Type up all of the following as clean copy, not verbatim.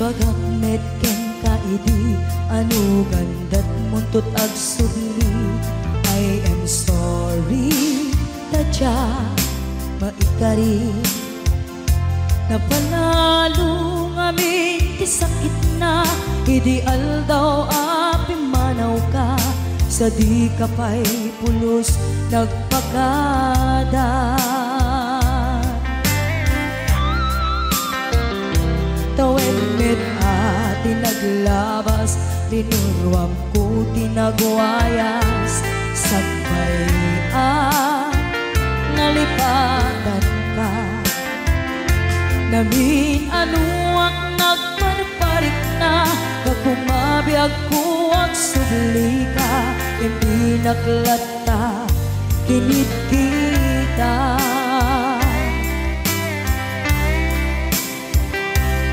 bagak metken ka idi anu gandat muntut ag subli. I am sorry tadya maikari napanalo ngamin ti sakit na ideal daw api manaw ka sa di kapay pulos nagpagada. Tawen met ati naglabas tinuruam ko tinagwayas sagbayan nalipatan ka namin anuak nagparparik na pagkumabiyag ko ang subli ka hindi naklata kinit kita.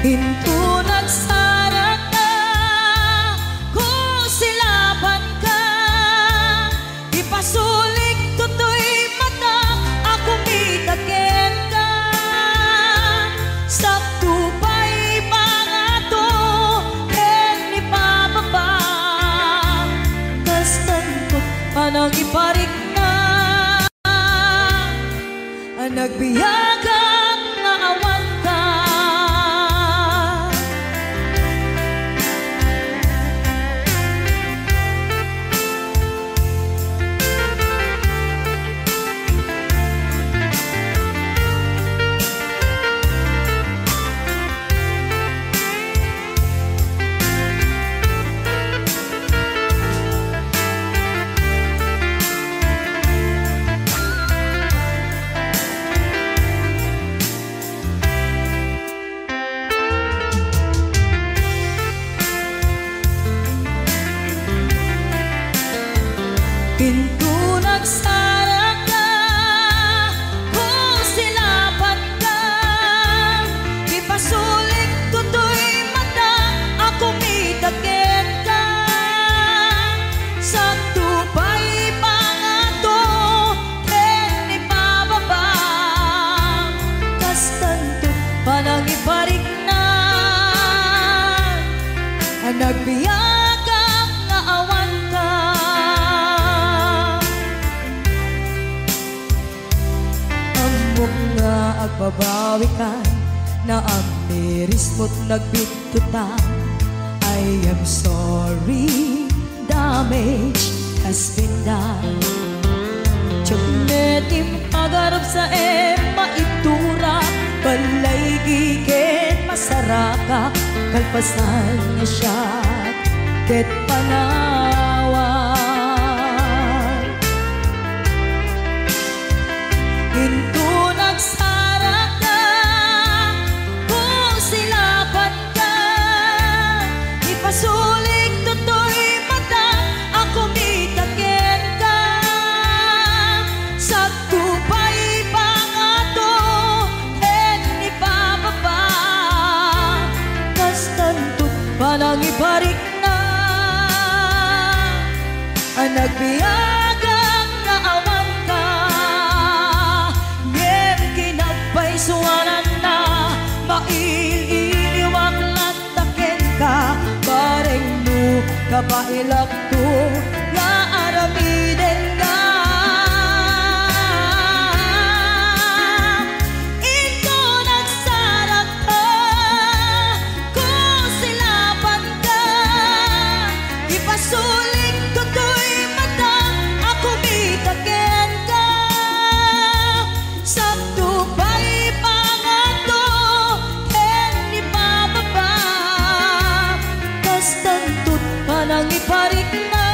Hinto nagsara ka, kung silaban ka, ipasulik tutoy mata, akong itaken ka. Sakto pa'y pangato, ken ipababa, kastan ko panang iparik na, ang nagbiyagang naawan ka. Pinto nagsara ka, kung silaban ka, ipasulik tutoy mata, akong itaken ka. Sakto pa'y pangato, ken ipababa, kastanto panang iparik na, ang nagbiyagang naawan ka. Nga agbabawi ka na ang miris mo't nagbitutan. I am sorry, damage has been done. Tiyagnetim agarap sa maitura, balay giken masaraka, kalpasan niya siya ket panawan. Hinto nagsara ka, kung silaban ka, ipasulik tutoy mata, akong itaken ka. Sakto pa'y pangato, ken ipababa, kastantot panang iparik na, ang nagbiyagang naawan ka. Suwanan na maililiwag lantaken ka, bareng mo kabailak to nga aramiden ka. Ito nagsara ka, kung silaban ka, ipasulik tutoy mata, akong itaken ka. Sakto pa'y pangato, ken ipababa, kastantot panang iparik na,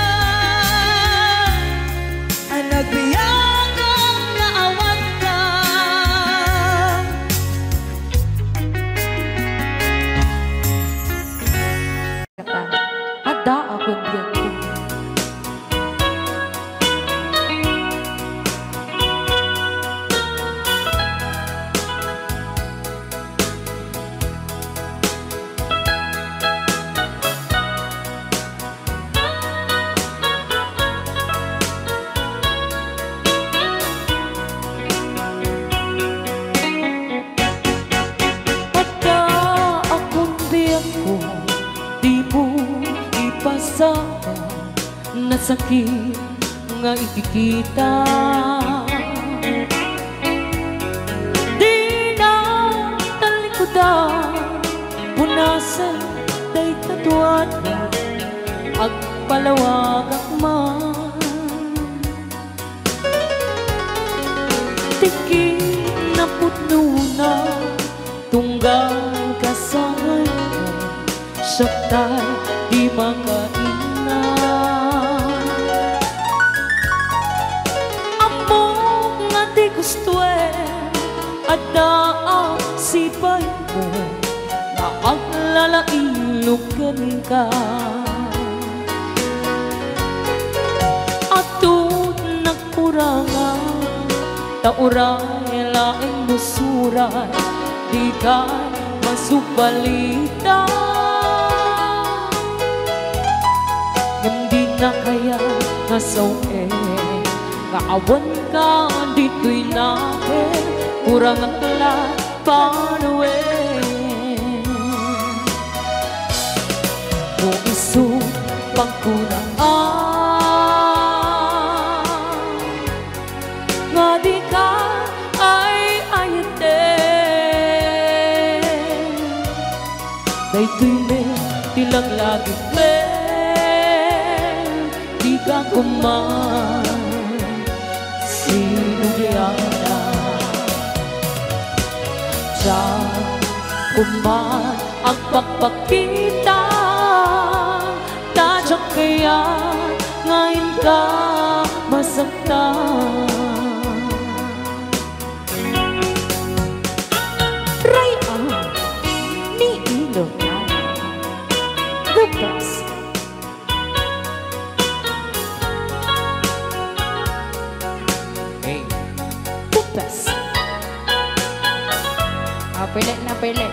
nga sakit nga ikikita. Di na talikudan, punasan day katuan ag palawag akman. Tiki na putno na tunggal kasangan mo, saktay di makaina. Among nga di gusto at daang sipay mo na ang lalailugan ka. Atut nagkurangan tauray laing musuray, di ka masubalita. Hindi na kaya nasawe, kaawan ka dito'y nakin, kurang ang lahat panuwe. Kung iso pagkunaan nga di ka ay ayaten, daytoy me tilang lagi me di ka kuman sinugyana. Diyan kuman ang pagpakita, tadyak kaya ngayon ka masaktan. Pili na pili.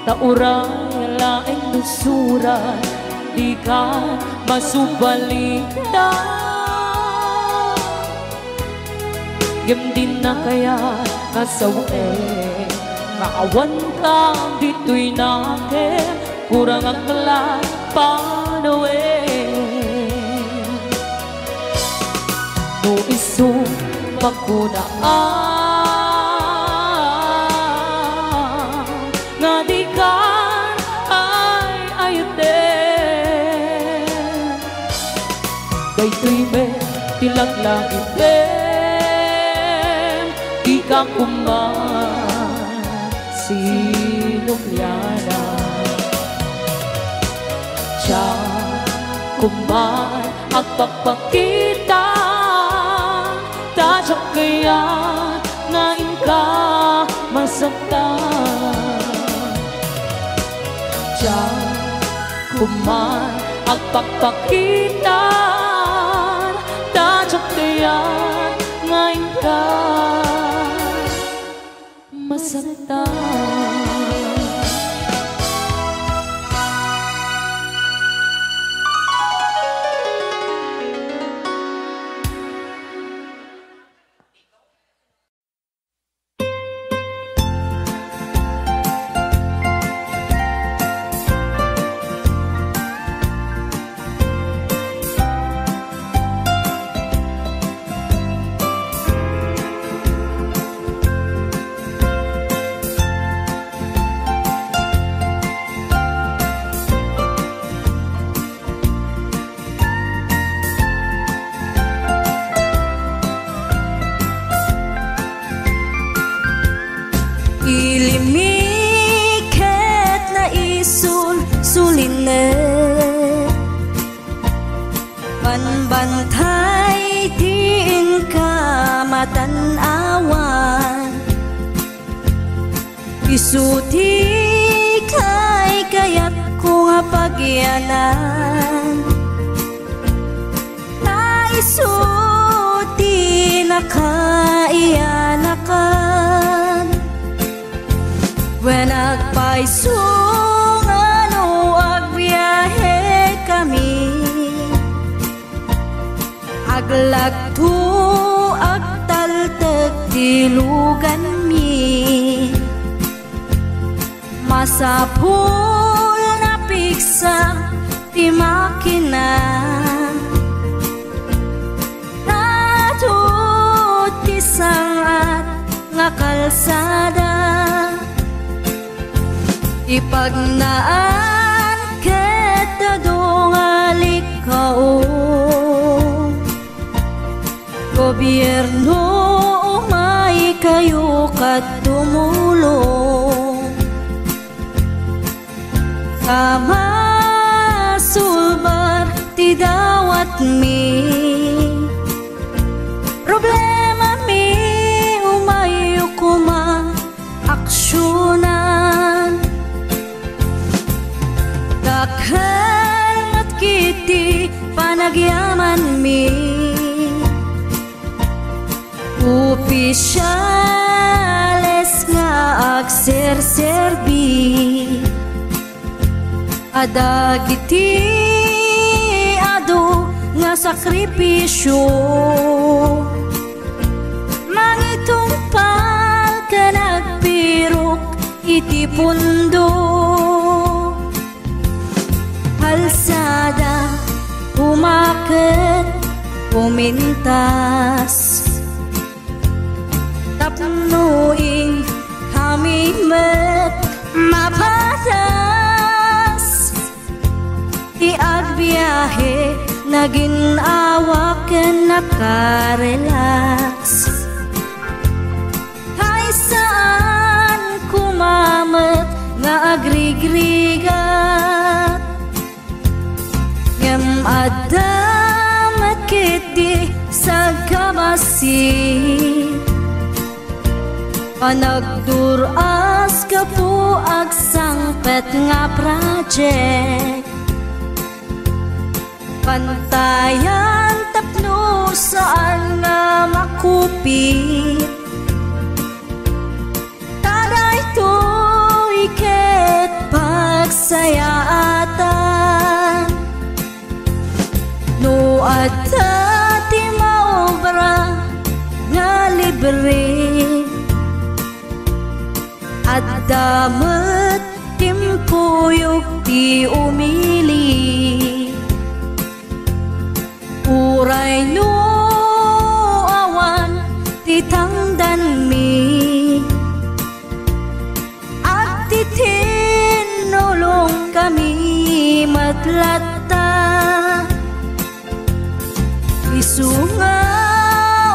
Tauray laing nusuran, di ka masubalita. Gam din na kaya kasawe, maawan ka dito'y nakin, kurang ang lahat panawe. No isong pagkunaan nga di ka ay ayaten, daytoy me tilang lagi me di ka kuman sinugyana. Diyan kuman ang pagpakita, tadyak kaya ngayon ka masaktan. Diyan kuman ang pagpakita, tadyak kaya ngayon ka masaktan. Ilimiket na suline, panbantay din ka matanawan, Isuti kay kaya't ko nga pagyanan, na isuti na kaiyanakan. When nagpaisong ano agbiyahe kami, aglagto agtaltag tilugan mi, masapul na piksa ti makina, natut ti sangat nga kalsada. Ipagnaan kita dongalik kao, gobyerno umay kayo kat tumulong, sama sulbar ti dawat mi, problema mi umayo kuma aksyonan. Dakhan at kiti panagyaman mi, opisyales nga agserserbi, adagiti ado nga sakripisyo, mangitumpal ka nagpirok iti pundo. Kalsada umakit pumintas, tapnuin kami met mapatas, iagbiyahe naging awaken nakarelax. Hay saan kumamet nga agrigrigat, ngem adamat kiti sa kabasi, panagduras ka po agsangpet nga project, pantayan tapno saan nga makupit, taday to iket pagsayaatan. No adda ti maobra nga libre, at damat timpuyog ti umili, uray no awan ti tangdan mi, at ti tinulong kami matlatta. Isunga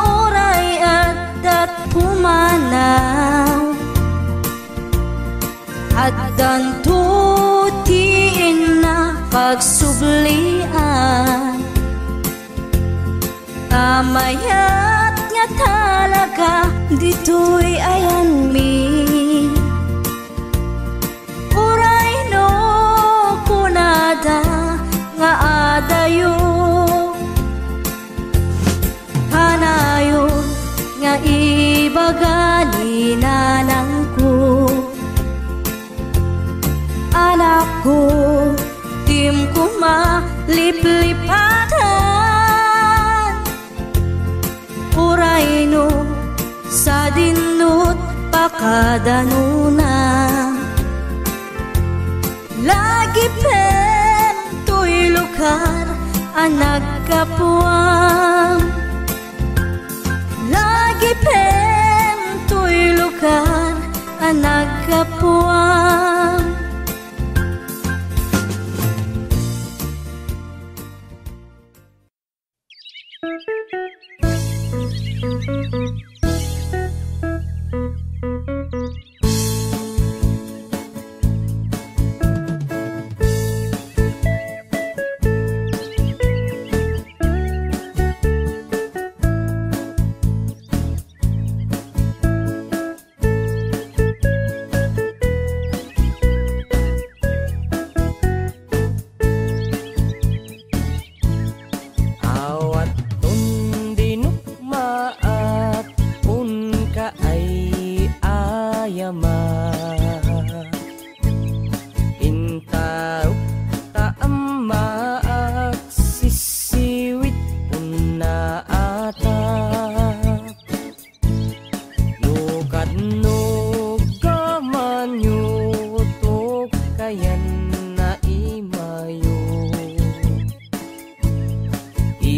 uray at pumanaw, at dantutiin na pagsublian, tamayat nga talaga dito'y ayan mi, uray no kunada nga adayo, hanayon nga ibagani nanang ko, anak ko tim ko maliplipatan, uray no sa dinut pakadanuna, lagi pen to'y lugar ang nagkapuang, lagi pen to'y lugar ang nagkapuang.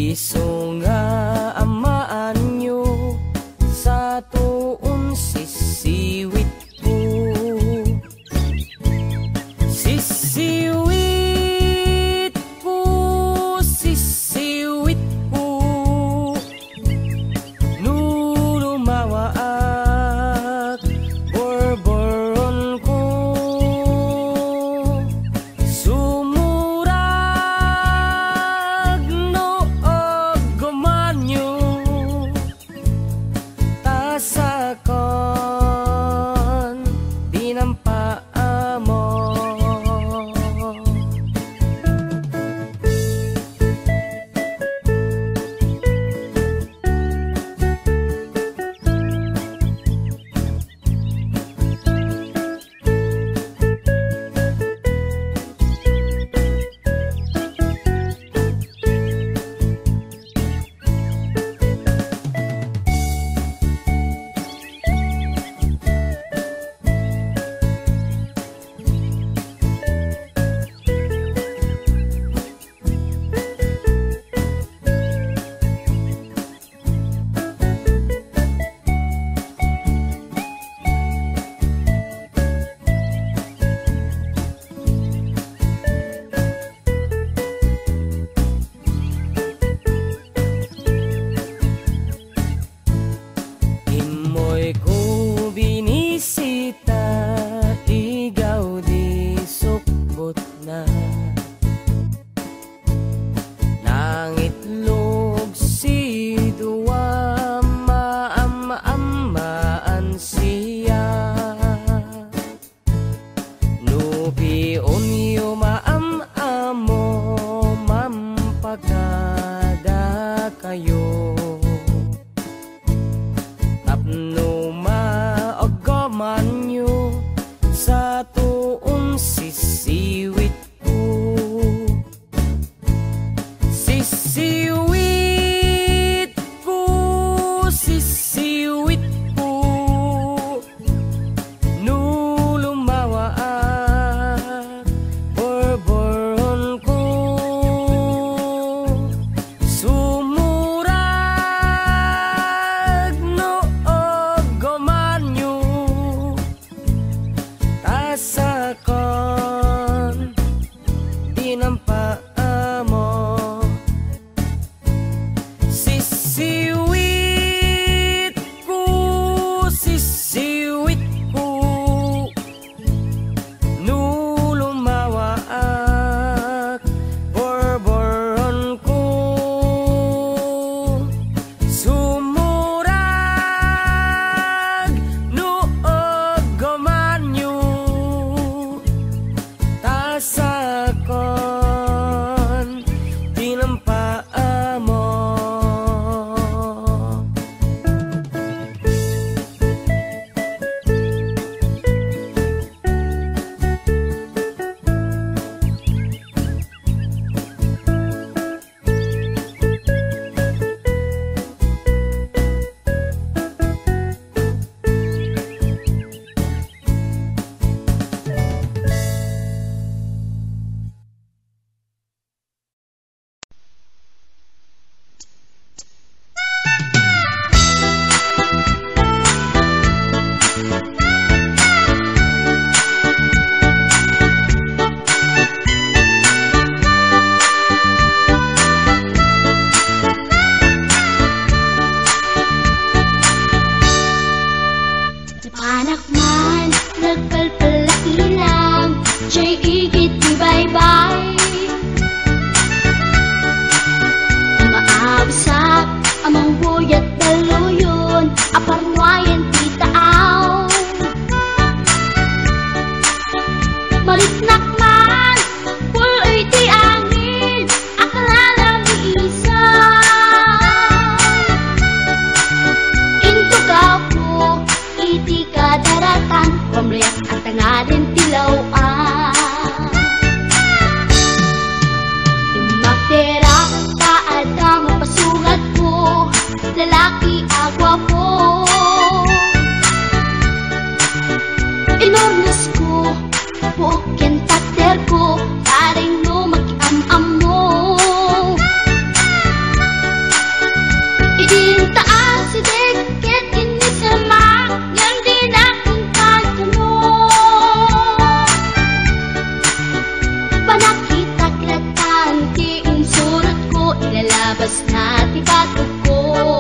Iso nga amaan nyo sa tuon sisiwit ko. Sisiwit ko, sisiwit ko, nulumawaak borboron ko. Sumurag no og gumanyo tasakon dinampaamo. Imoy ko binisita, igaw di sukbot na. Nangitlog si duwa, maam-amaan siya. Nupion yo maam-amo, mampagada kayo. Tapno maagamanyo sa tuon sisiwit ko. Sisiwit ko, sisiwit ko, nulumawaak borboron ko. Sumurag no og gumanyo tasakon dinampaamo. Sisiwit ko, sisiwit ko, nulumawaak borboron ko. Sumurag no og gumanyo tasakon dinampaamo. Anak man, nagpalpalak ilang, siya'y igit ni bye-bye. Maabsak, amang buyat daluyon, aparwayan titaaw. Maritnak man, puloy ti angin, akalalang iisa. Into kapo, iti kadaratan, pamriyak at tangarin tilawan. Magtera, taad ang mapasugat ko, lalaki agwa po. Enormes ko, bukin tater ko, taring no mag-am-am mo. Diyos na tibatog ko.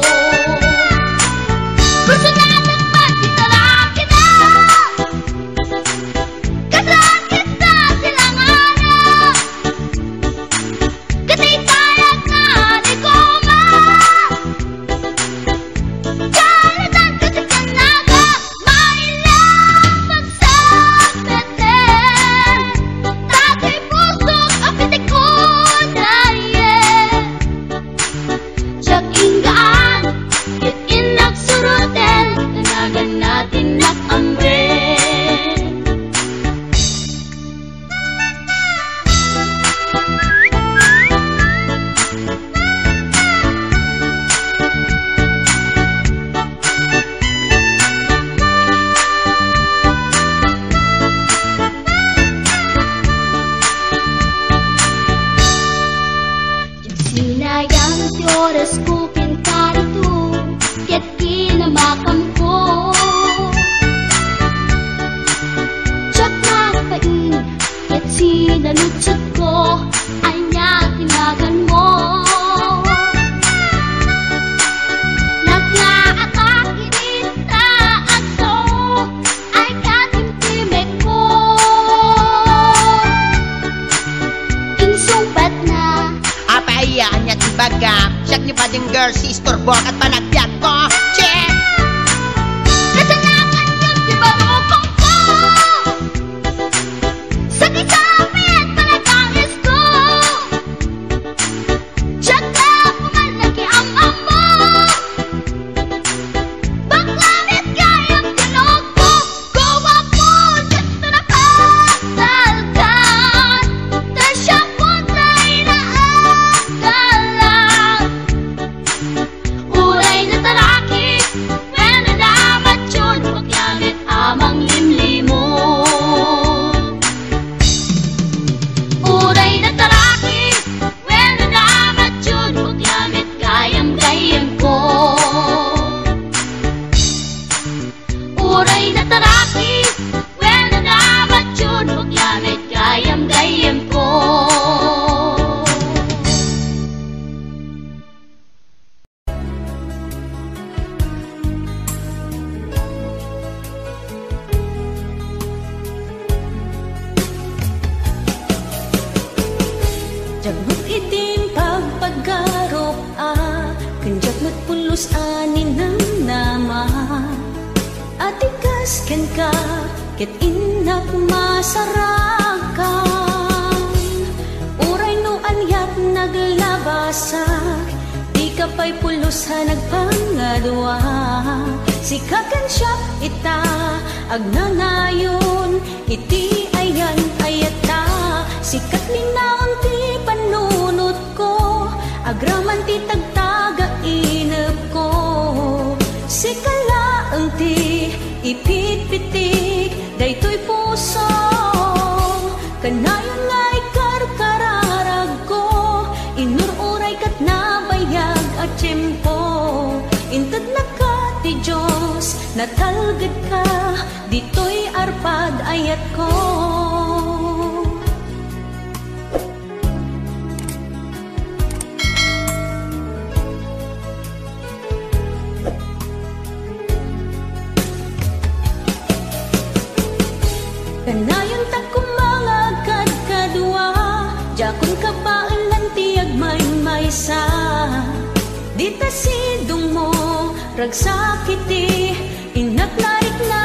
Gusto natin magtitala kita, kasaan kita silanganan, katay tayag na di ko ma. Kalatan kasi kanaga, mailang pagsapeten, tatay pusok apitik ko dayen. Siyak inggaan, kit inagsurutin, tanagan natin nakamren. Sinayang ti oras ko pintarito, ket kinamakam ko. Tsak nakapain, ket sinalutsot ko, anya tinagan mo. Naglaakak init na aso, ay katimtimek ko. Insumpat na Apayaan niya tibaga, siyak ni Pading Girl, si Storbok at panagyan ko. Check! kasalanan yun di barokong ko. Sa kisapit panagangis ko, tiyak na pumal na kiamam mo. Baklamit kayang tinog ko, gawa po dito na pasalkan, tasya po tayo na agalan. Uray na taraki, when nalamat yun, paglamit amang limlimo. Uray na taraki, when nalamat yun, paglamit gayam-gayam ko. Uray na taraki, when nalamat yun, paglamit gayam-gayam ko. Jagbuk itim pagpagarop kanjak nagpulos anin ng nama. Atikas ken ka, ket inak masarakan. Uray no anyat naglabasak, di ka pa'y pulos ha nagpangadwa. Sikakan siya ita, agnanayon, iti ayan ayata. Sikat linaon ti panunot ko, agraman ti tagtaga inep ko. Sikalaang ti ipit-pitik, daytoy puso. Kanayon nga ikarkararag ko, inururay kat nabayag at tiyempo. Intad na ka ti Diyos, natalgad ka, dito'y arpad ayat ko. Kanayon ta kumangagad kadua, jakon ka baalan tiyag may-maysa. Dita sidong mo, ragsakiti, inatlarik na.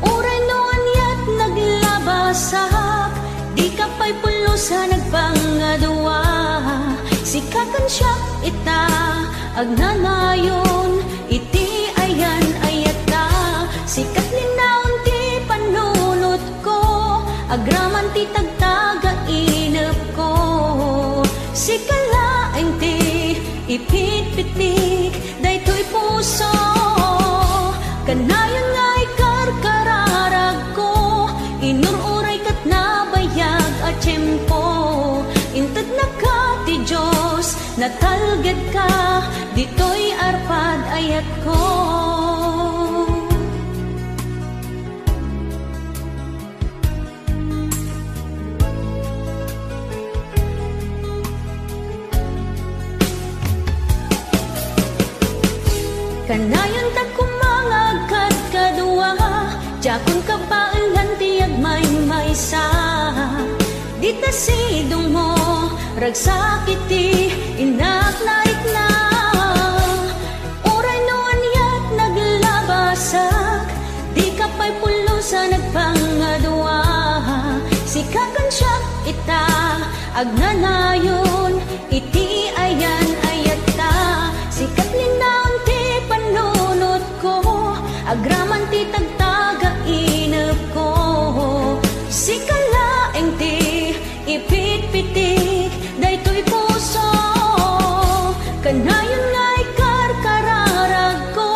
Uray no anyat naglabasak, di ka pa'y pulos ha nagpangadua. Sikakan siya ita, agnanayon, iti ayan ayata. Sikat linaon ti panunot ko, agraman ti tagtaga inep ko. Sikalaeng ti ipit-pitik, daytoy puso. Kanayon nga ikarkararag ko, inururay kat nabayag at tiyempo. Intad na ka ti Diyos, natalgad ka, dito'y arpad ayat ko. Kanayon ta kumangagkat kadua, jakon ka paalan tiyag may-maysa. Di ta sidong mo, ragsakiti, inak laik na. Uray noon yak naglabasak, di ka pa'y pulo sa nagpangadua. Sikakan siya ita, agnanayon, iti ayan ayata. Sikat linaon ti panunot ko, agraman ti tagtaga inap ko. Sikalaeng ti ipit-pitik, daytoy puso. Kanayon nga'y karkararag ko,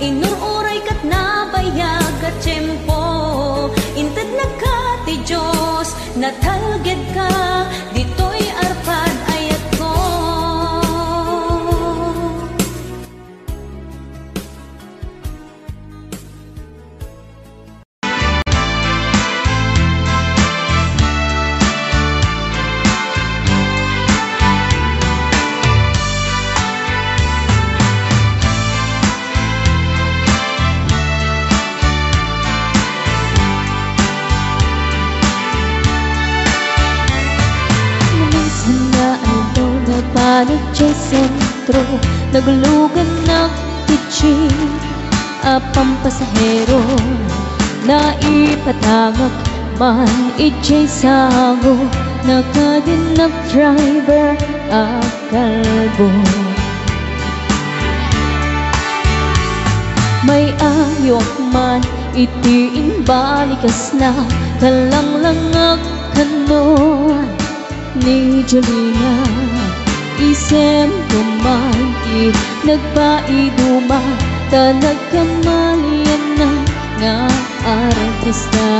inururay kat nabayag at tiyempo. Intad na ka ti Diyos, natalged ka, dito'y arpad ayat ko. Panik jay sentro, naglugan ng kitchen, apang pasahero, naipatangak man ijay sango, nakadinag driver akalbo. May ayok man itiin balikas na, kalanglang kanon ni Jolina. Isem kuman nagpaiduma, ta nagkamalian na nga artista.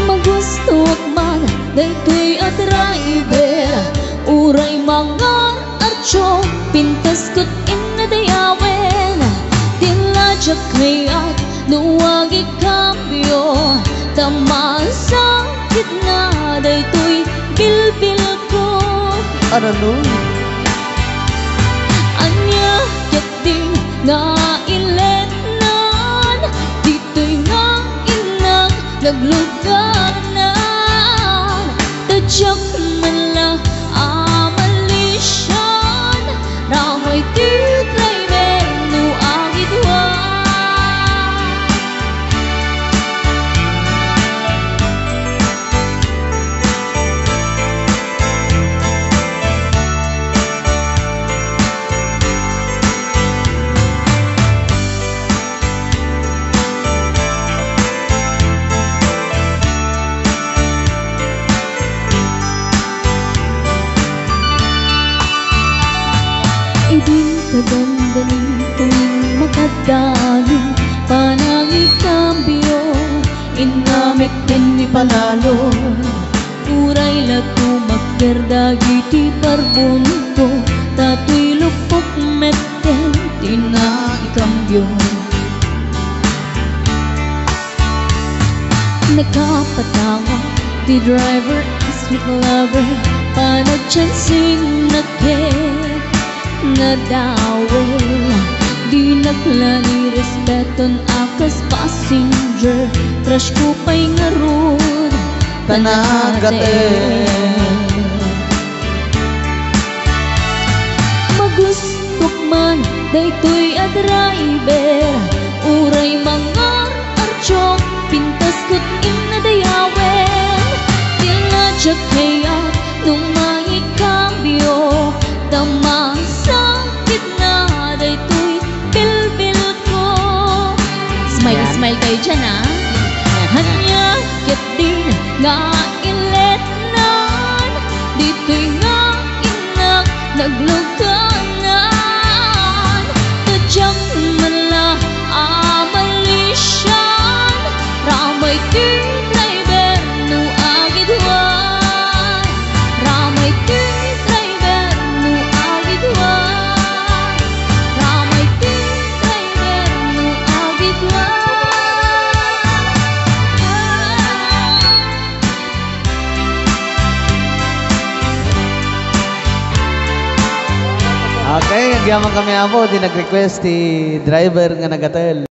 Magusto man daytoy at driver, uray mga archo, pintas kot inadayawen. Tiladyak kayat nuwag ikambyo, tamasa gitna daytoy bilbil ko. Aranoy anya yating nga iletnan, dito'y nga inang nagluganan. Tadyak man lang amalisyan, ramay ti driver no agidwan. Kaganda ni tuwing makadalo, panangikambyo, inamit din ni panalo. Uray lato magkerda giti parbunto, tato'y lupok metten tinaikambyo. Nakapatawa, the driver is with lover, panagchansing na nga dawe, di naglani respeton akas passenger, trash ko pa'y ngarod panagate. Magustok man daytoy a driver, uray mga archo, pintas kot inadayawen. Tiladyak kayat nung maikambyo, tamasa gitna daytoy bilbil ko. Smile kayo dyan ah. Hanya kit din nga iletnan, dito'y nga inak nagluganan. Tadyak man lang amalisyan, ramay ti driver no agidwan. Ramay ti driver no agidwan. Ramay ti driver no agidwan. Okay, agyaman kami amo, di nag-request ti driver nga nagatel.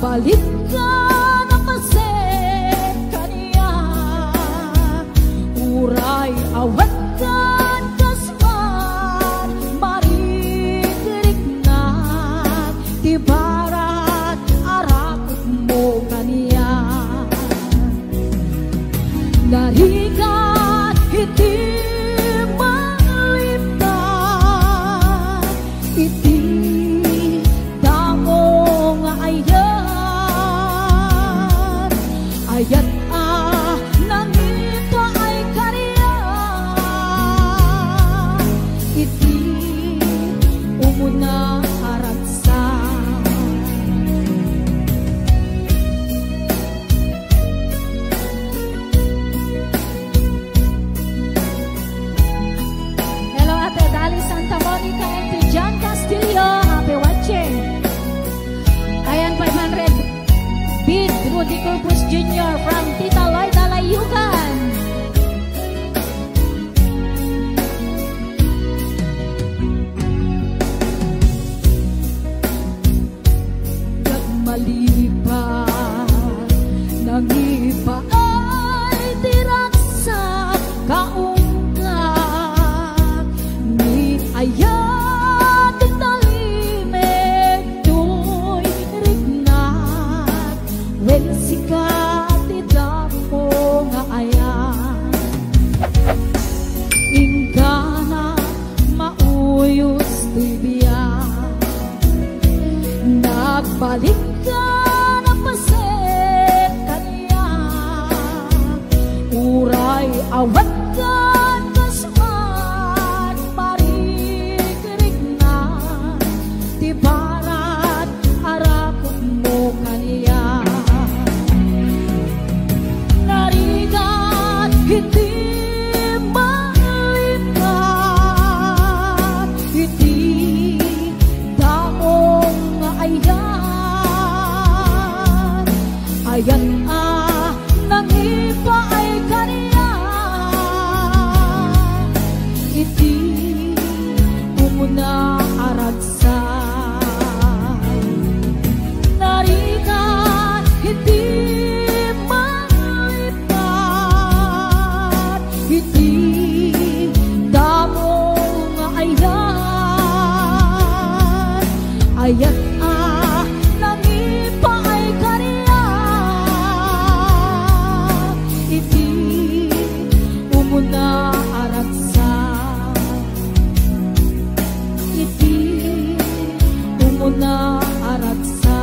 Nagbalik ka na kasi Narigat iti malipat, iti damo nga ayat, ayat nangita ay karya, iti umuna haratsa. Hello Ate Dali Santa Monica and to John Castillo, happy watching. Ayan 500 bid Rudy Corpus Jr. from Tita Lloyda Layugan. Malipat nangipa ay tirak sa kaungkat, ni ayat talimig do'y rignat, wen sikat idamo nga ayat, ingkana mauyos tibiyak, nagbalik ka na paset kanya, uray awat ka kasmat parikirig na, di barat arakot mo kanya. Narigat hindi malipat, iti damong nga ayat, ayat nangipa ay kanya, iti umuna aratsa. Narigat hindi malipat, iti damong nga ayat, ayat nangipa ay kanya, iti umuna aratsa, iti umuna aratsa.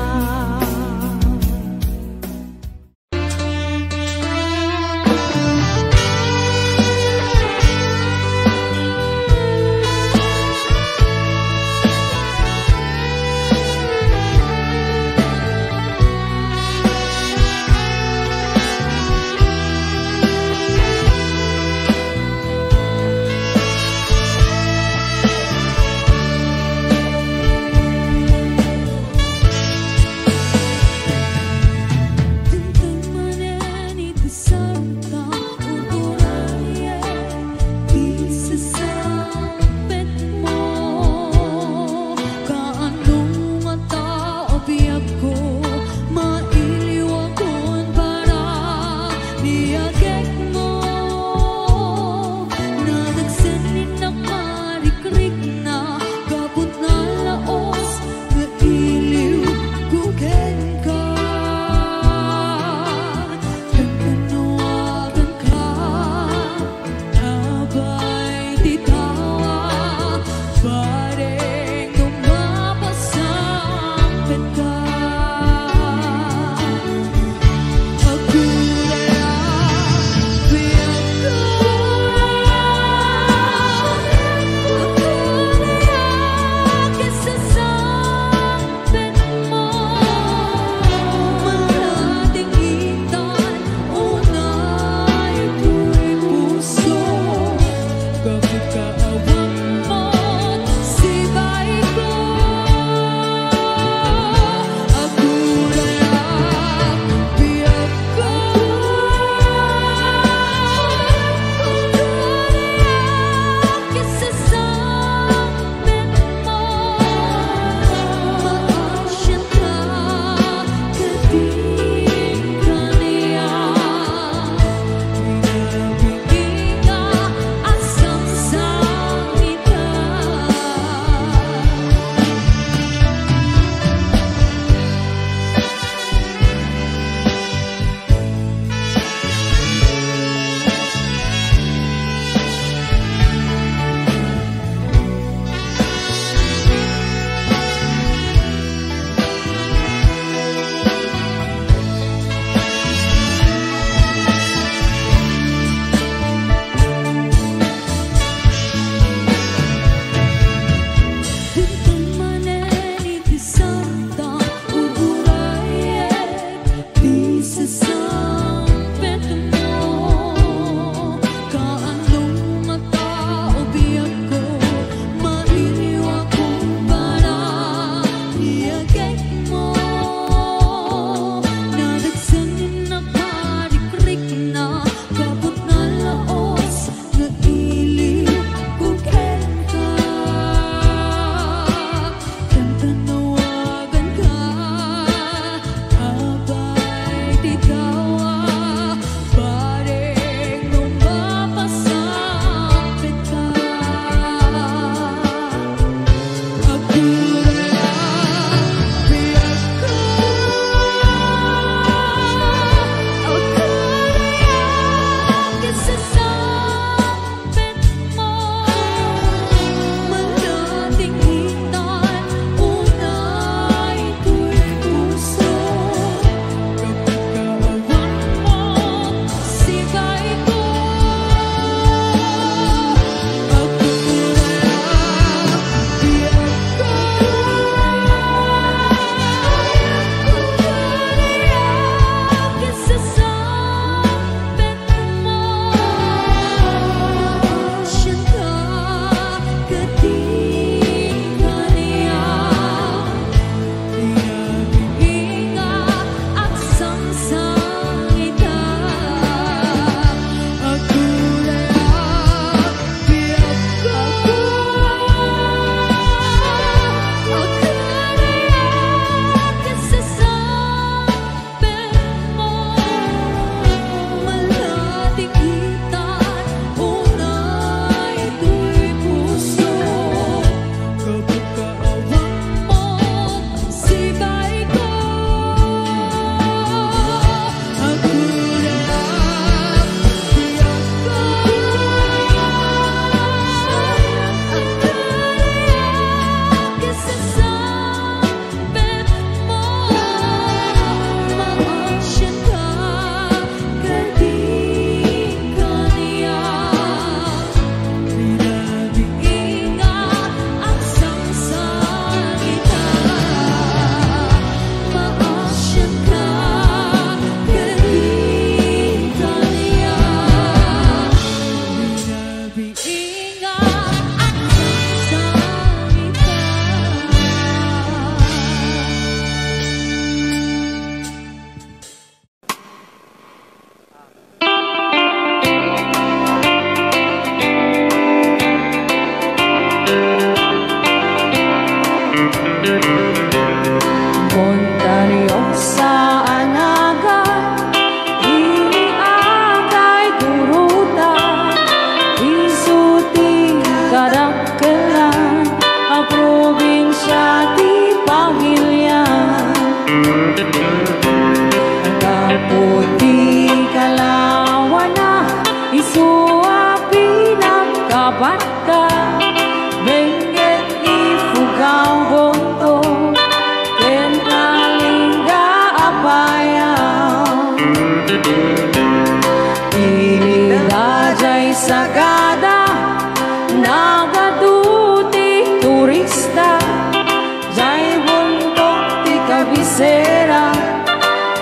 pera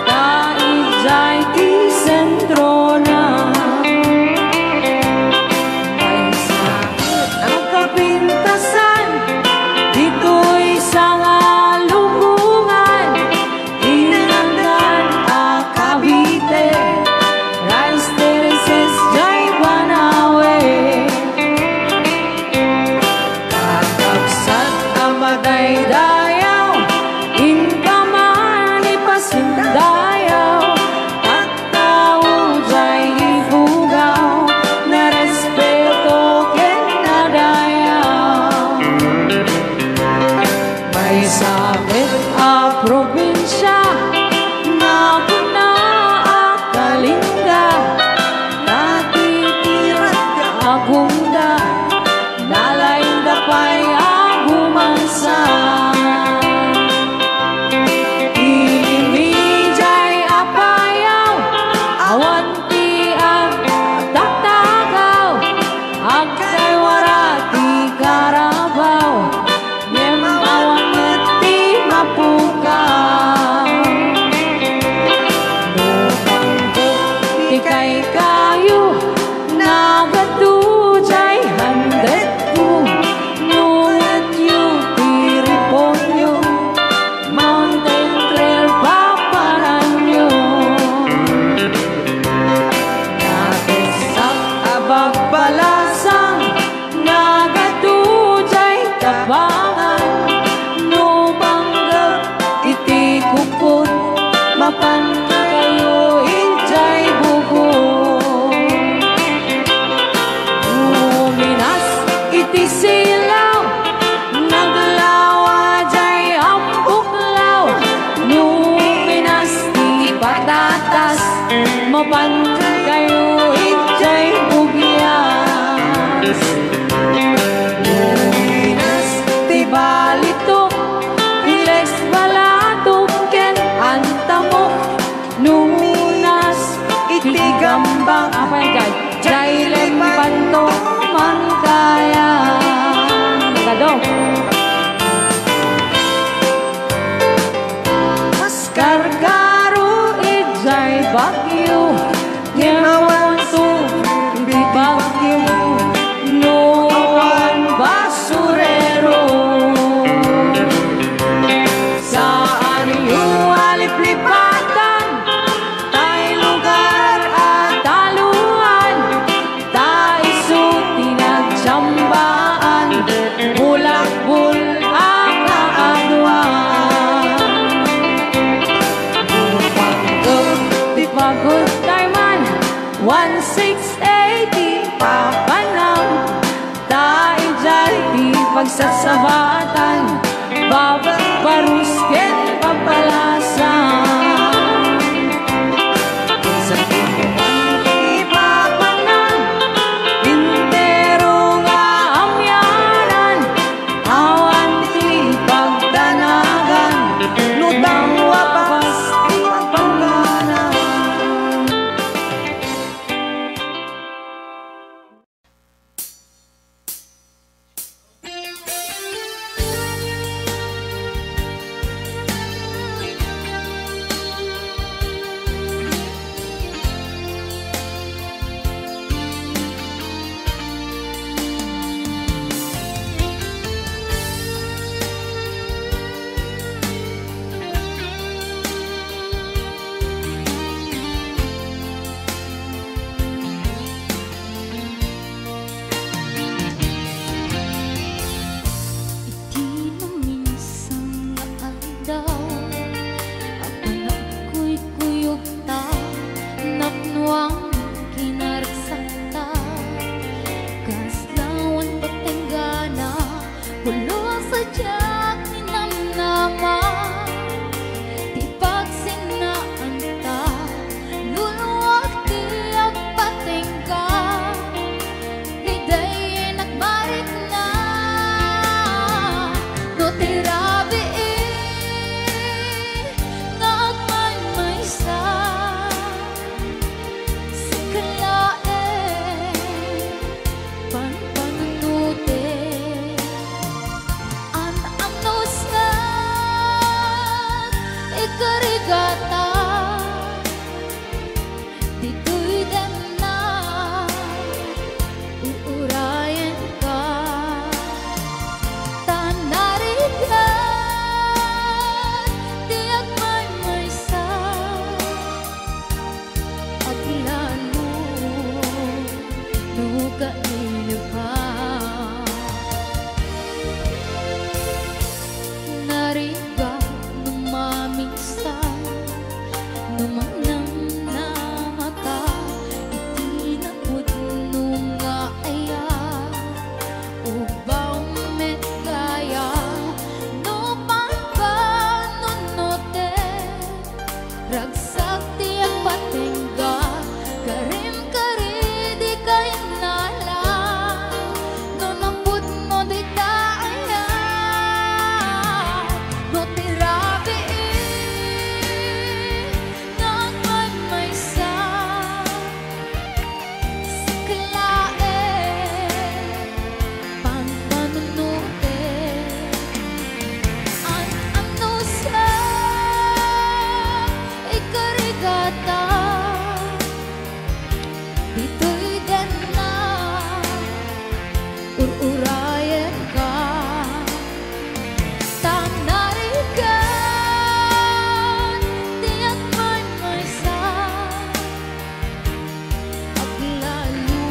Kaijay ti sentro na May sakit ang kapintasan Dito'y sa lubungan Inangan a Cavite Rice terraces jay Banawe Kakabsat ang madaydayaw Inkaman ipasundayaw At tao jay ibugaw Na respeto kinadayaw May sakit a probinsya Na pinaakalingga Natitirat ka agunda Nalaing dapay agumansa Ilimijay apayaw Awanti ang taktagaw Agkay warati karabaw Yem awanget ti mapukaw Nupangkot ti kay kayo Nagatujay handet ko Nuwat yu tiriponyo Mountain trail paparanyo Natesak abagbalasang Nagatujay tabangan Nubanggap iti kupot Mapan kayo ijay bukod Uminas iti silaw Naglawa jay ambuklaw Numinas ti patatas Mapan kayo ijay bugyas Uminas ti balitok Iles balatok ken antamok Nunas iti gambang Apa yan dyan? Jay lempanto man kaya Nagado Karkaro ijay bagyo Ngawan to bagyo Nuwan basurero Saan yung aliplipatan Tay lugar at taluan Taiso tinagtsambaan Bulakbul ang kaagwan Pagod di pagod tayman 1680 papanam Taijay di pagsasabatan Babarusken papalasan Sa timuan ipapanan Intero nga amyanan Awan ti pagtanagan Lutang wapas ti pangganan ikarigata dito'y na uurayan ka tanarigan di agmay-maysa aglalo no kailo ka nariga numamisa numanang namaka itinapod nunga aya ubaw met kaya no pagkanunote ragsak tiyang patingga karim kari di kayo nala no nambut mo di taaya no tirabi nagmay-maysa siklae pangpanunute ang ano sa ikarigata dito'y na ururayan ka tanarigan di agmay-maysa aglalo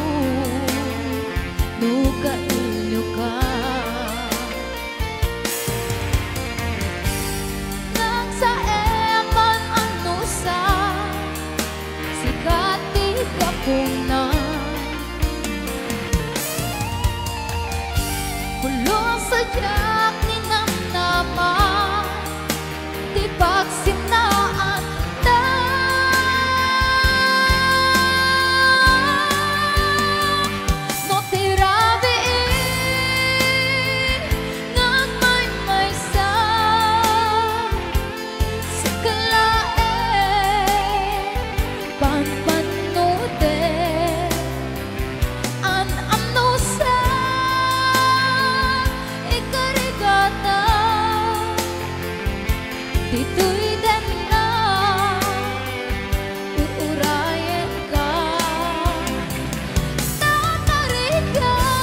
no kailo ka nagsaeman ano sa sikati kapuna kulong sadyak ni namnama di pagsinaan ta no tirabi nagmay-maysa siklae pagpanude an ano sa ikarigata dito'y na uurayan ka tanarigan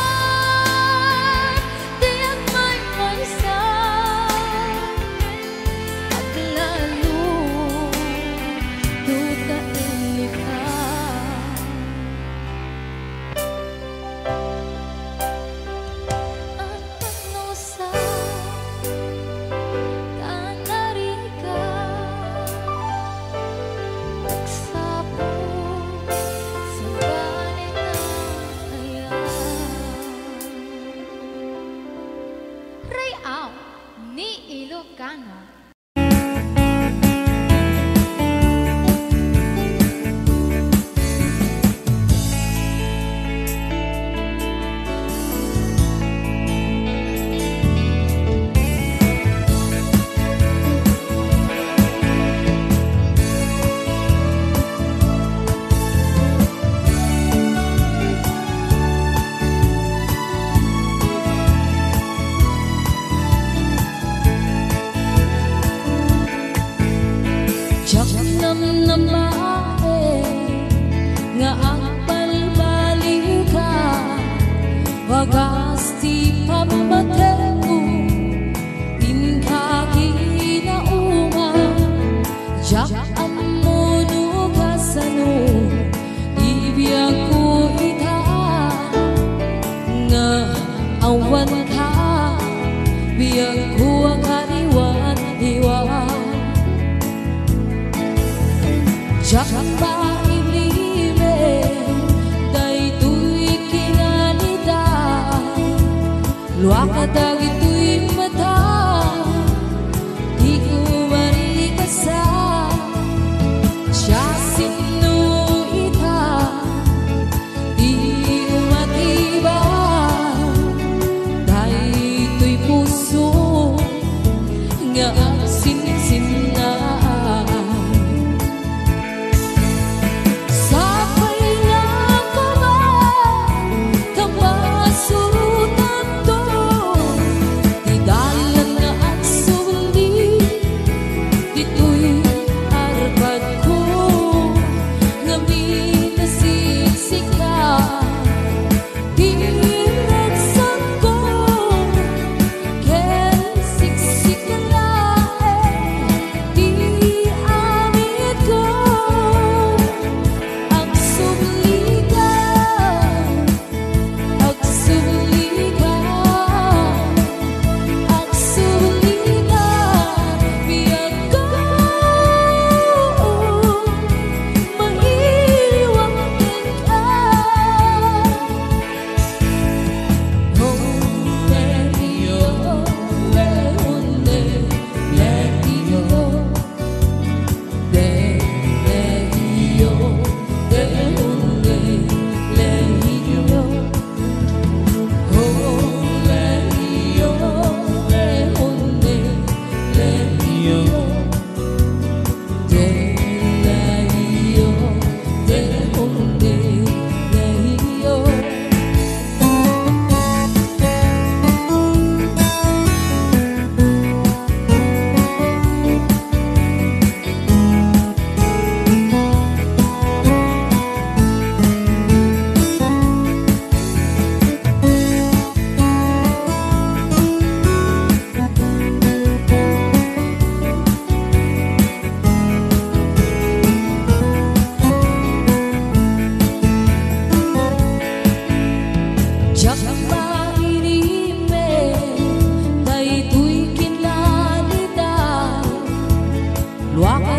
di agmay-maysa aglalo no kailo ka ang ano sa tanarigan nagsapo sa banin na ayan Rayaw ni Ilocano. Namnamae nga agbalbaliw ka wagas ti pamateko inkakinauma jak amuno kasano ibiyag ko ita nga awan ka biyag ko ang kariwan hiwa jak mailime daytoy kinanita luaka dagitoy mata di ko marikasa siya sino ita di umatiba daytoy puso nga sinsin na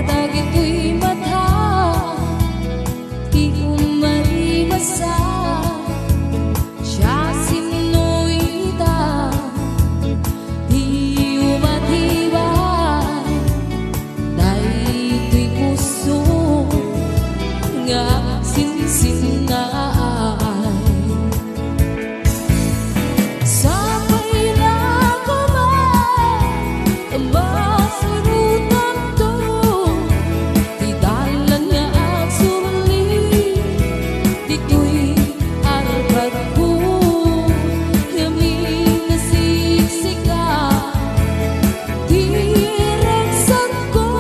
Matag ito'y mata, di umalimasa. Siya sinuita, di umatibay. Dahil ito'y puso nga sinsinay. Sa payla ko man, masunutan to, di dalan nga ang sumali, dito'y albat ko, yamin na siksika, direksan ko,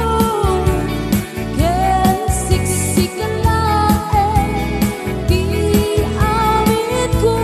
ken siksika lae, di amit ko,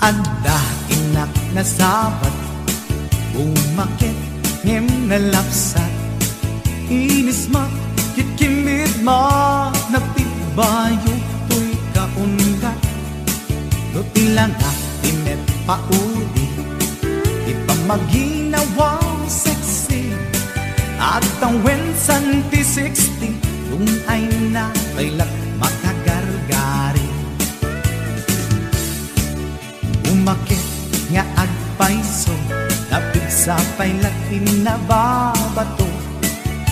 Anda inak na sabat, umakit ngem na lapsat, inis ma kitkimid ma, nagtibayo to'y kaungat, tutilang timet pauli, ipamaginawang sexy, at ang wensan ti 60, yung ay na bailat makagargari. Umakit nga agpaiso, napig sa pailatin na babato,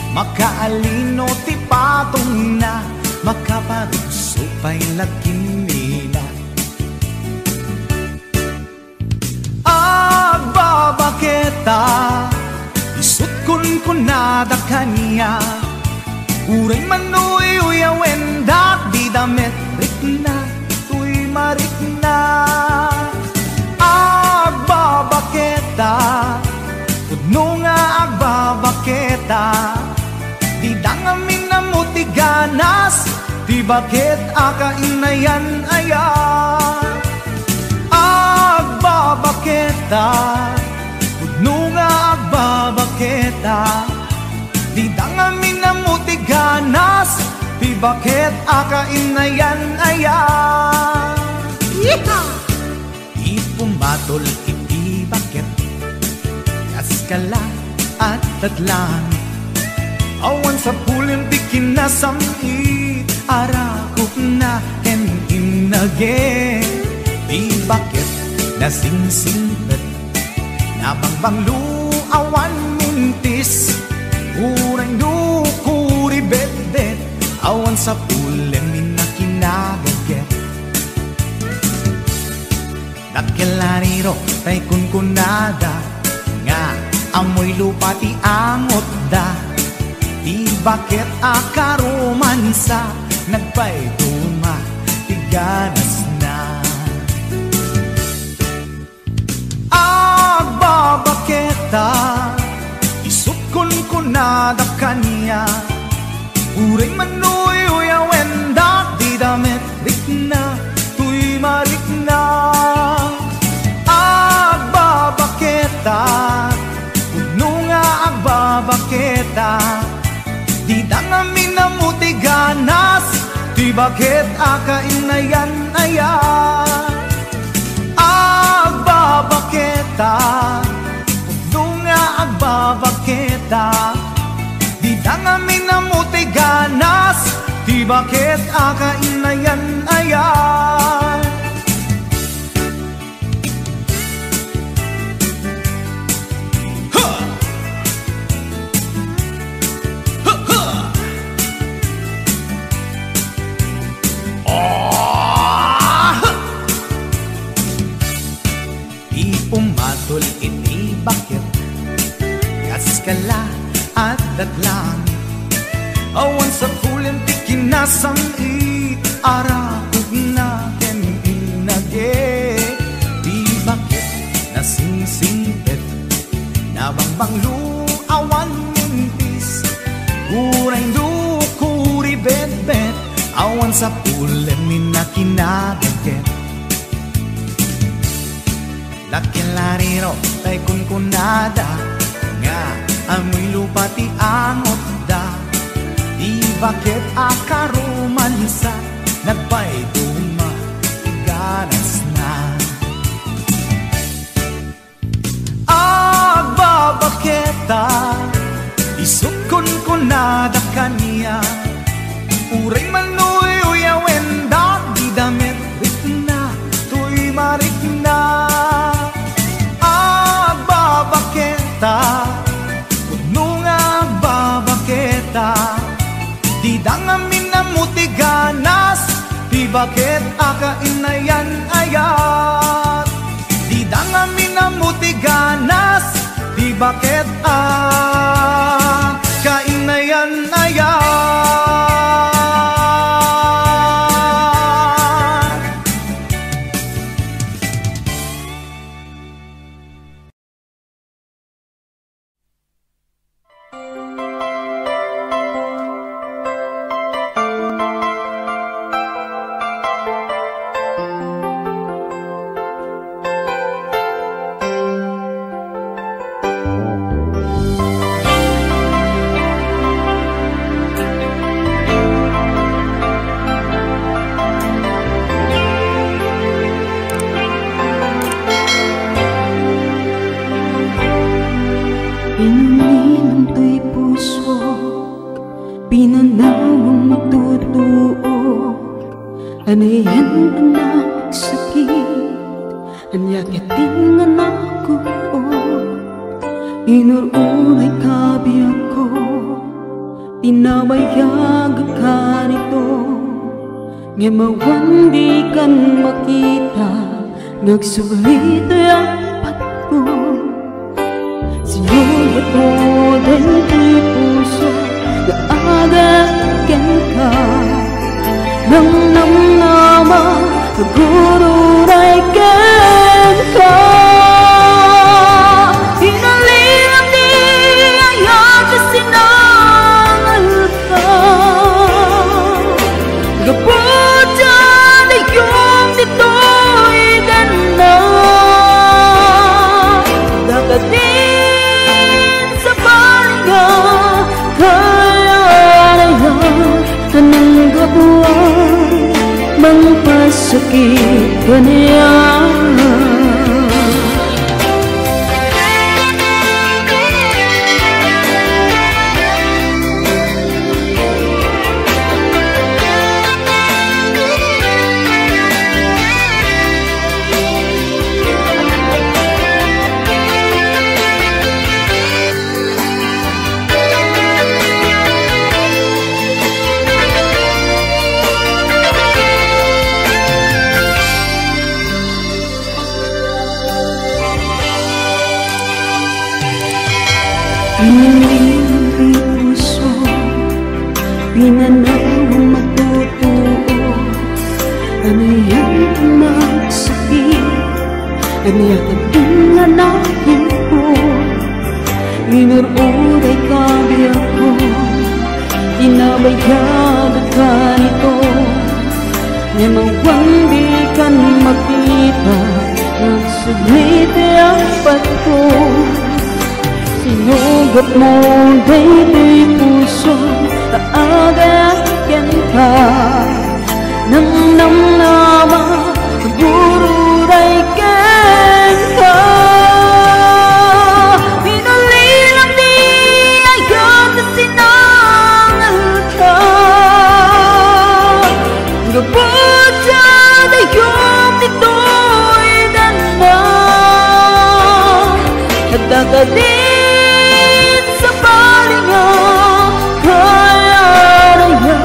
makaalino ti patong na, makaparuso pailatin nila. Agbabaketa, isut kun nada kanya, uray manoy uyawenda, di damit rikna, tuy marikna. Agbabaketa, pudno nga agbabaketa, di dangamin na mutiganas, di bakit akainayan aya. Agbabaketa, pudno nga agbabaketa, di dangamin na mutiganas, di bakit akainayan aya. Yeehaw! Ipumatol iti bakit, kaskala at tadlan, awan sa pulim di kinasamit, arakot na and inage. Di bakit nasingsingpet, nabangbanglu awan mintis, urang dukuri bet-bet, awan sa pulim minakinagaget. Nakilariro tay kunkunada, nga amoy lupa ti amot da, di bakit akaromansa, nagpayduma ti ganas na. Agbabaketa, isut kunkunada kanya, uray manoy uyawenda, di damit rikna, tuy marikna. Agbabaketa, pudno nga agbabaketa, di dangamin na mutiganas, di bakit akainayan aya. Agbabaketa, pudno nga agbabaketa di dangamin na muti ganas di bakit akainayan ayan. Umatol ini bakit kaskala at datlang awan sa kulim tikinasang iarapog na keninage di bakit nasingsingpit nabangbang luawan mintis kuray dukuri bet-bet awan sa kulim minakinabagket lakilariro tay kunkunada nga amoy lupa ti angot da di bakit akarumansa nagpay duma ganas na agbabaketa isuk kunkunada kaniya uray manuy uyawen da di damit rikna tuy marikna puno nga babaketa di dangamin na muti ganas di bakit akainayan ayat di dangamin na muti ganas di bakit akainayan ayat. Anayan anak sakit, anyakiting anak ko, inururay kabi ako, tinabayag ka nito, ngemawan di kan makita, nagsulit ang patko, sinulat mo dahil ko'y puso, na agagan ka. Nang namnama nagururay ka hinalilang di ayat na sinangal ka gabuta na yung dito'y ganda dakatin sa baliga kaya na yan tananggap mo mangpasakit ka niya. Pinanang puso, pinanang matutuo, anayan magsakit, anayan ang anahin ko, inururay kabi ako, tinabayag ka nito, ngemawan di kan makita, nagsuglit ang patko. Sinugot mo day'y puso taagayan ka nang namnama gururay ka pinali dagadin sa palinga kaya raya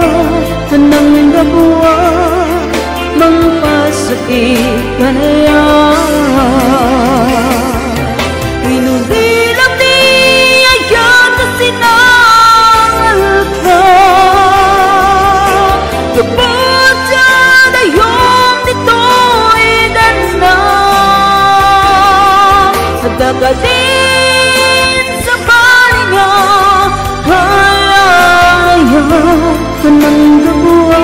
nang gabuwa mangpasakit kaya inudilang di ayan na sinangal ka kapag dyan ayong nito'y danda dagadin sa palinga kaya nang gabuwa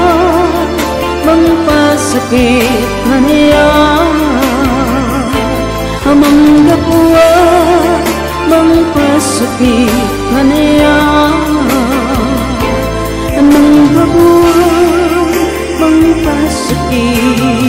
mangpasakit kaniya amang gabuwa mangpasakit kaniya amang gabuwa mangpasakit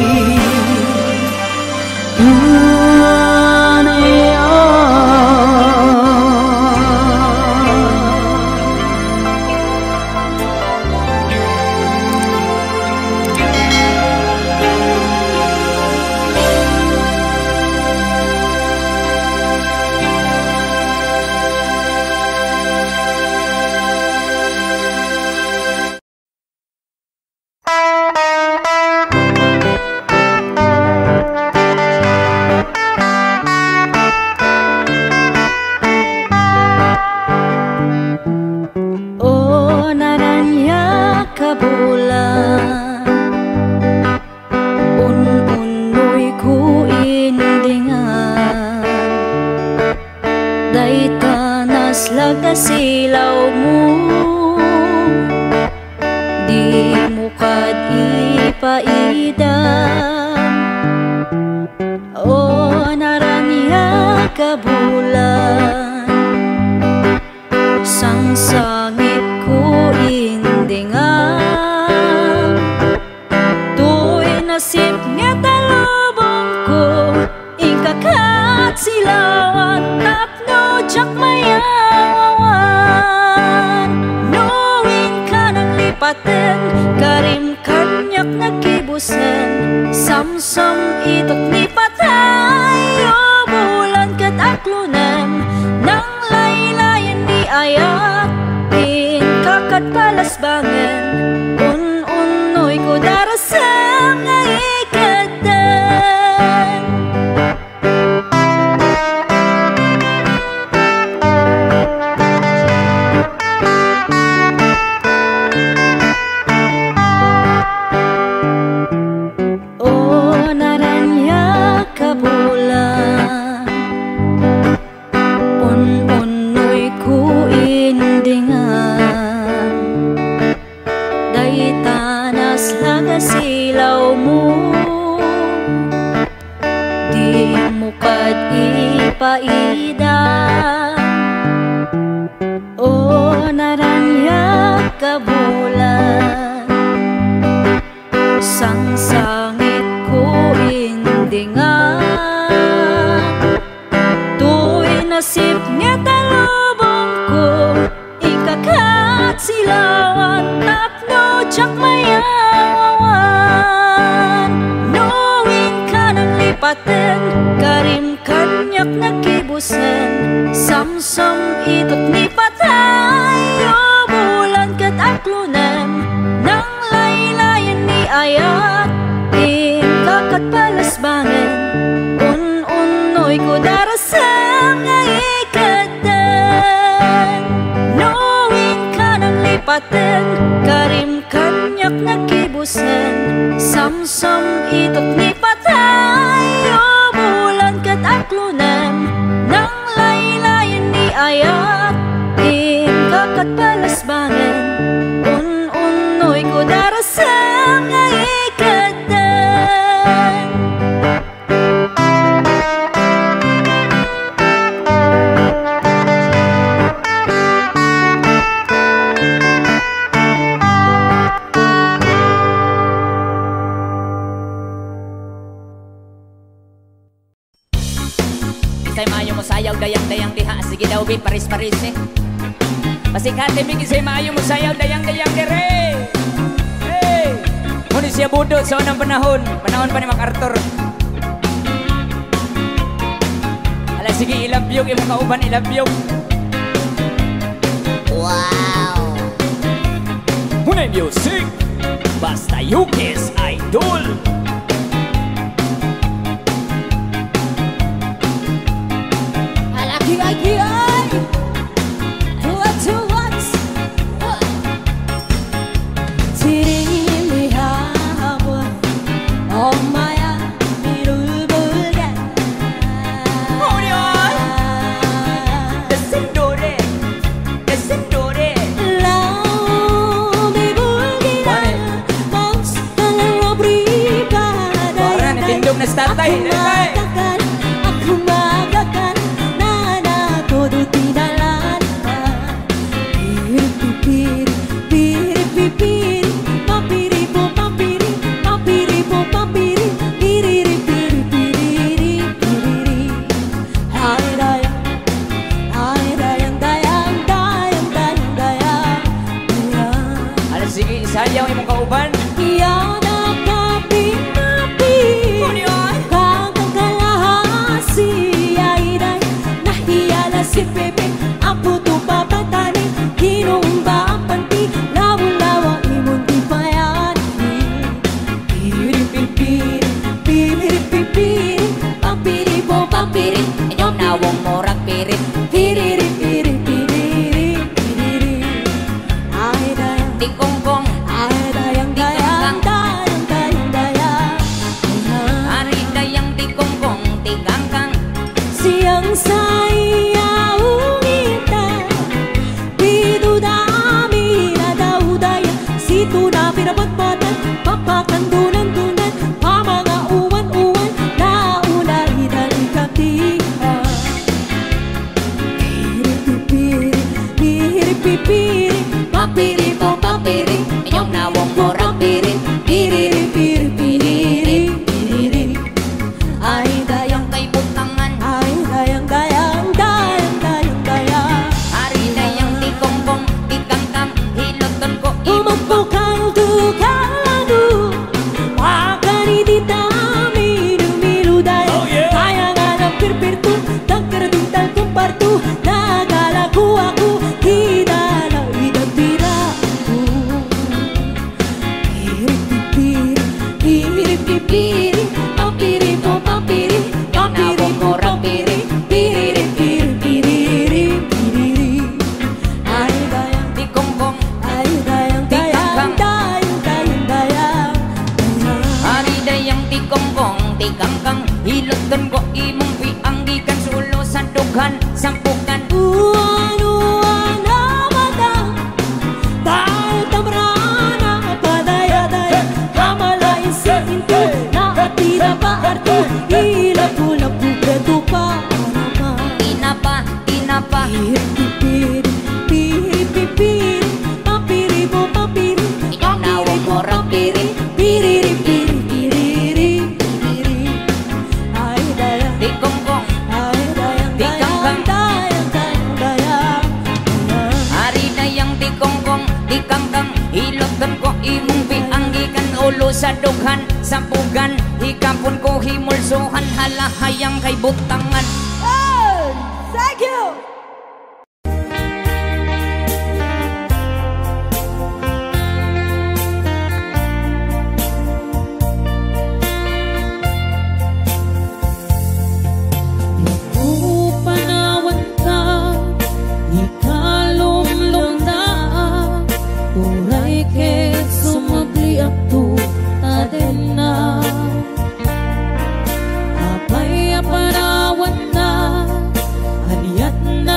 silaw mo di mo kad ipaida o naranya kabulan sang sangit ko indingan tu'y nasip nga talubong ko ikakat silawan tapno jak maya karim kanyak nakibusan samsam itok ni patay o bulan kat aklunan nang laylayan di ayat in kakat palasbangan un-unoy ko darasang ay ikatan silaw mo di mo kad ipaida o naranya kabulan sang sangit ko indingan tu'y nasip nga talubong ko ikakat silawan tapno jak maya karim kanyak nakibusan samsam itok ni patay o bulan kat aklunan nang laylayan ni ayat in kakat palasbangan un-unoy ko darasang ay ikatan knowing ka nang lipatan karim kanyak nakibusan samsam itok ni patay o bulan kat aklunan nang laylayan ni ayat in kakat palasbangan un-unoy ko darasang ay ikatan Isay maayo mo sayaw dayang-dayang diha sige daw bi paris-paris eh pasikate bigi say maayo mo sayaw dayang-dayang dire hey muni siya budot sa unang panahon pa ni MacArthur alas sige, ilabyog, imong kauban, ilabyog. Wow! Hunay music, basta Yukis Idol. Alaki lagi ay tuat 지림이 하고 엄마야 이를 불게 라움이 불기라 멍청한 pribadi Tindog na start tayo. Aku magakan nana todo tinalan piri piri piri papiri po papiri papiri po papiri piri piri piri piri ay dayang dayang dayang dayang dayang Alas sige, isayaw imong kauban. yan ang kapi-napi Kakang kalahasi ay day Nahiyala si Pepe Ang puto papatani Kinumba ang panti Lawa-lawa imong di payan Piri-piri Piri-piri Pampiri po pampiri Inyong nawong morag pirit. Piri-piri Piri-piri Ay dayang Di kongkong, ay dayang dayang dayang dayang dayang ari dayang di kongkong, di kangkang. Siyang saya ungita Dito dami na daw daya Sito na pinapatpatan Papakandunan-dunan Pa mga uwan-uwan Na unay dalikatihan Piri-pipiri Piri-pipiri Papiri po papiri Inyong nawong morag pirit. Piri-piri-piri Ay dayang Kay butangan, ay dayang dayang dayang dayang dayang ari dayang di kongkong, di kangkang. Hiloton ko imong Umagpukang tukalado Wakani di tami Dumilu dayang Kaya nga ng pirpirto Tagkaradong talkong parto Nagalaku ako Di dala idagpira Piri-pipiri Papiri po papiri Papiri po papiri Piri-piri-piri Ay dayang di kongkong, ay dayang dayang dayang dayang dayang ari dayang di kongkong, di kangkang. Hiloton ko imong pianggikan sulo sa dughan, sampukan. Uwan-uwan na matang Dahil tamrana Padaya-daya Kamalain sa pinto Nakatira pa arto Hilap-hulap Bukredo pa naman Tinapa, tinapa. Piri-pipiri Piri-pipiri Papiri po papiri Inyong nawong morag pirit. Piri-piri Ay dayang Di kongkong, ay dayang Di kangkang. dayang dayang dayang ari dayang di kongkong, di kangkang. Hiloton ko imong pianggikan ulo sa dughan, sampugan. Hikapon ko himulsuhan, halahayang kay butangan. Thank you! Upanawan ka, ikalumlunda Uray ket sumabli akto taden na Apay apanawan na, aniyat na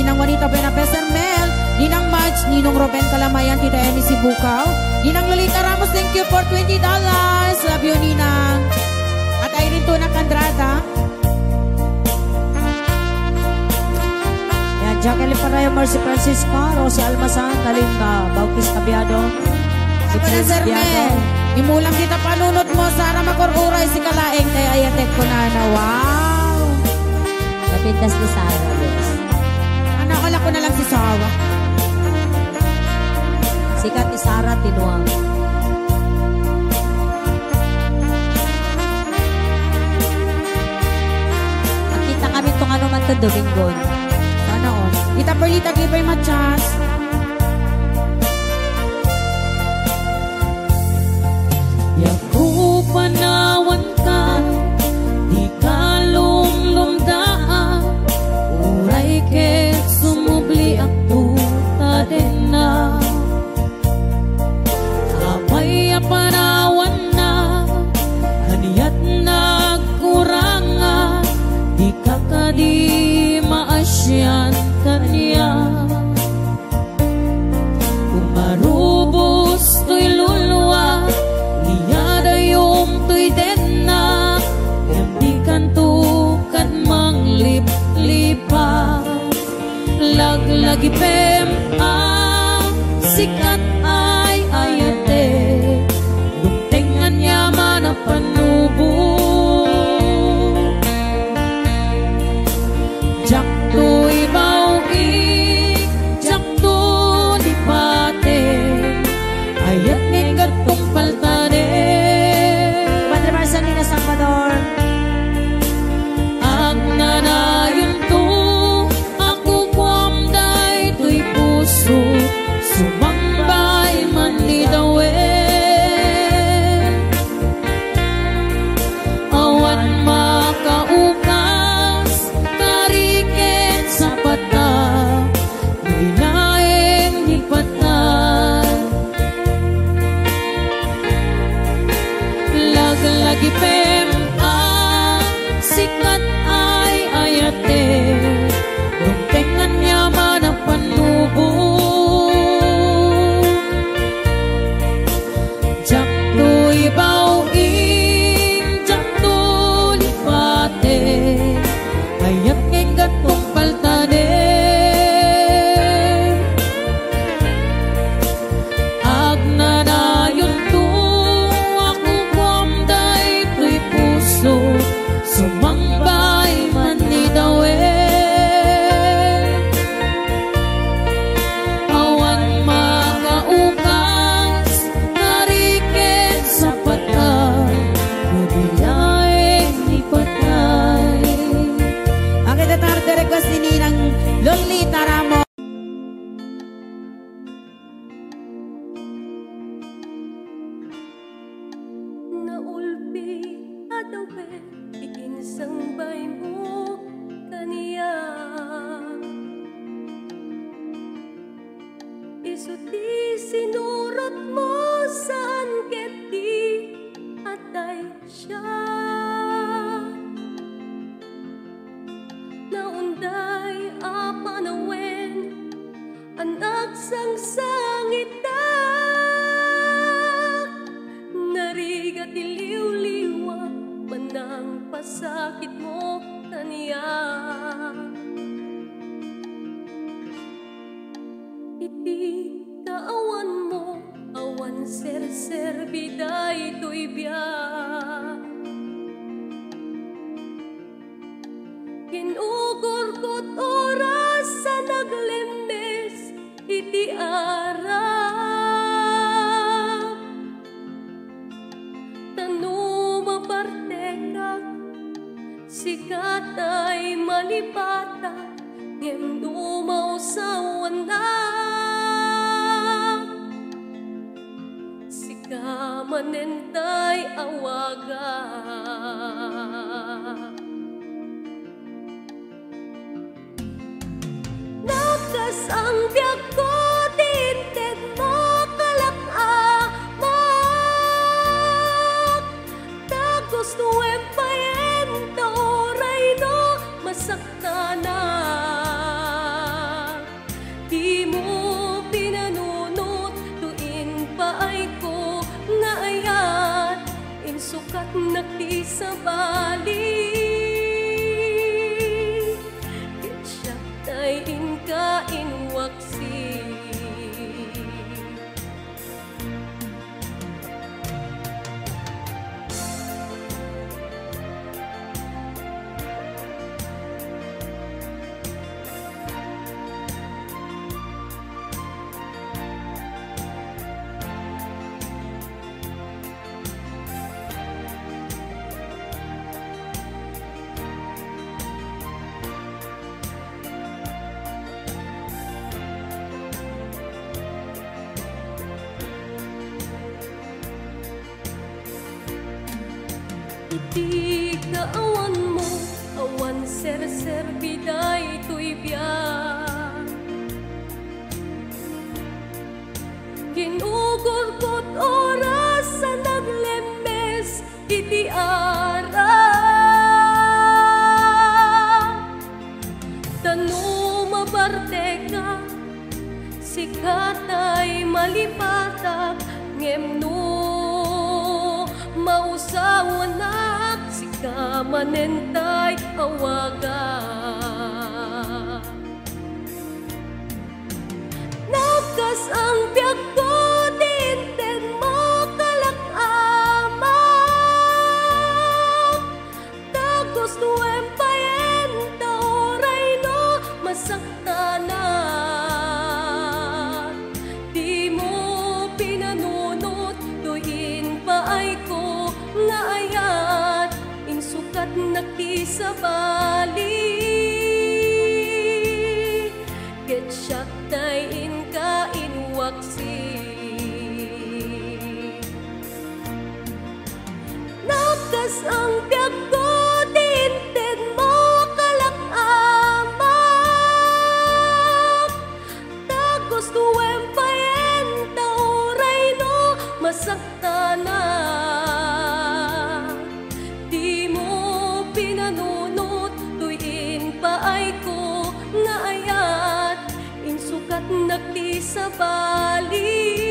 Ninang Juanita Benapesermel, Ninang Madge, Ninong Ruben Kalamayan, Tita Emi Sibukaw, Ninang Lolita Ramos, thank you for $20. Love you, Ninang. At Irene Tuna Candrada. Yan, Jacqueline Parayo, Marcy Francisco, Rosie Almasan, Kalinga, Bautista Tabiado, si Prince Biado. Imulang kita panunod mo, Sara Makururay, si Kalaeng, kay Ayatek ko na. Wow! Kapintas ni Sarah, yes. Nakala ko na lang si Sawa. Sikat ni Sarah Tinuang. Nakita kami itong ano man ito, Domingon. Sana on. Tita Perlita, Gibay Machas. Yaku panawan ka, di ka lumlumdaan, uray ket sumubli ako taden na. Apay apanawan na, kaniyat nagkurangan, di ka kadi maasyan kaniya. Kung marubos to'y luluwa, iyada yung to'y den na, hindi kantukan manglip-lipa. Laglagi pem ang sikat ay ayate, lumtengan yaman na panubo. Jak to'y bawing, jak to di pate, ayat ng gatong paltade. Padre Marcelina Salvador. Ang nanayon to, ako kwamday to'y puso, sumambay man ni dawe. Awan makaukas, kariket sa pata, binaeng ni patay. Laglagi pem ang sikat ay ayate, lumtengan yaman ang panubo. Jak to'y bawing, jak to lipate, ayat ngeng gatong paltade. Agnanayon to, ako kwamday to'y puso, sumambay man ni dawe. Awan makaukas, kariket sa patay, mabilaeng ni patay. Ang itatarte request ni Ninang Lolita Ramos. Naulpi adawe, ikinsambay mo kaniya. Isuti sinurot mo saan keti atay siya. Naunday apanawen, anak sang sangita. Narigat iliw-liwa, manang pasakit mo kaniya. Iti kaawan mo, awan ser-ser biday to'y biyak. Kinugurkot oras sa naglimbes, iti arap. Tanu mapartekak, sikat ay malipata, ngem dumaw sa wanak. Sika manentay awaga. Nakas ang biyak ko, tinted mo kalak-amak. Tagos nuwem payen, tauray no, masakta na. inkain waksi. Iti kaawan mo, awan ser-ser biday to'y biyak. Ginugurkot oras sa naglembes, iti ara. Tano mabarte ka, sikatay malipatag, ngemno mausawan na sika manentay awaga. Nakas ang biyak ko, dinten mo kalakama. Tagos tuwem payen, taoray no masaktana. Di mo pinanunot, tuyin paay ko nga ayat, insukat nakisabali. Getsyat tay inkain waksi. Nakas ang biyak ko, dinten mo kalakama. Tagos tuwem payen, taoray no masaktana. Di mo pinanunot, tuyin paay ko nga ayat, insukat nakisabali.